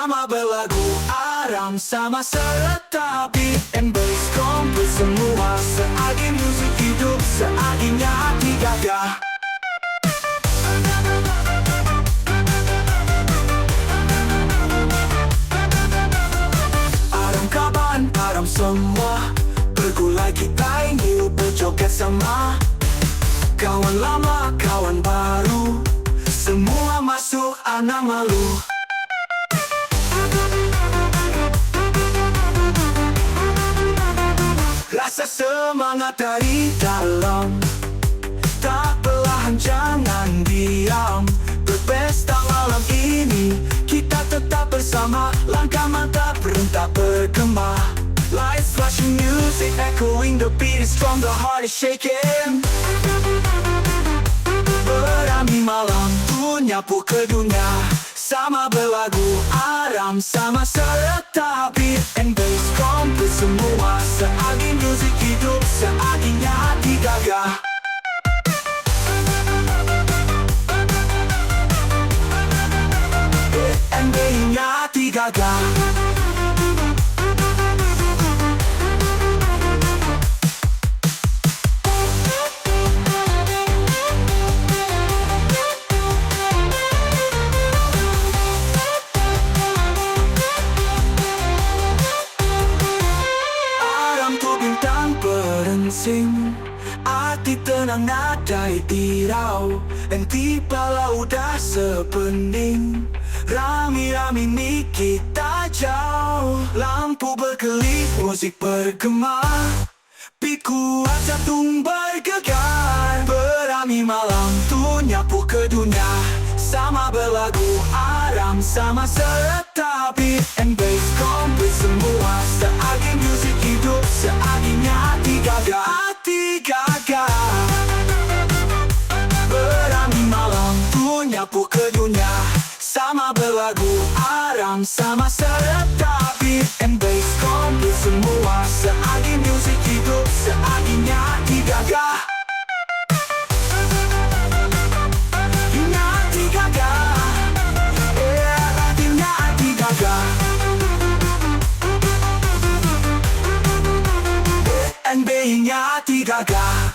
sama berlagu Aram sama serta beat and bass komplit semua Seagi musik hidup, seaginya hati gagah. Aram kaban, aram semua bergulai kita ini berjoget sama Kawan lama, kawan baru semua masuk anak malu. Rasa semangat dari dalam, tak perlahan jangan diam. Berpesta malam ini, kita tetap bersama. Langkah mantap berentak bergema. Lights flashing, music echoing, the beat is strong, the heart is shaking. Berami malam, nyapu ke dunia sama berlagu Aram sama serta beat and bass komplit semua Seagi musik hidup, seaginya hati gagah. Beat and bass-nya hati gagah. Hati tenang nadai irau Enti palau dah sepening Rami-rami ni kita jauh Lampu berkelip, musik bergema Beat kuat jantung bergegar Berami malam tu nyapu ke dunia Sama berlagu Aram sama serta beat and bass komplit semua Seagi musik hidup, seaginya hati gagah. Hati gagah. Berami malam tu nyapu ke dunia Sama berlagu Aram sama serta beat and bass komplit semua Seagi musik hidup, seaginya hati gagah. Hati gagah. Hatinya hati gagah. And being hati gagah.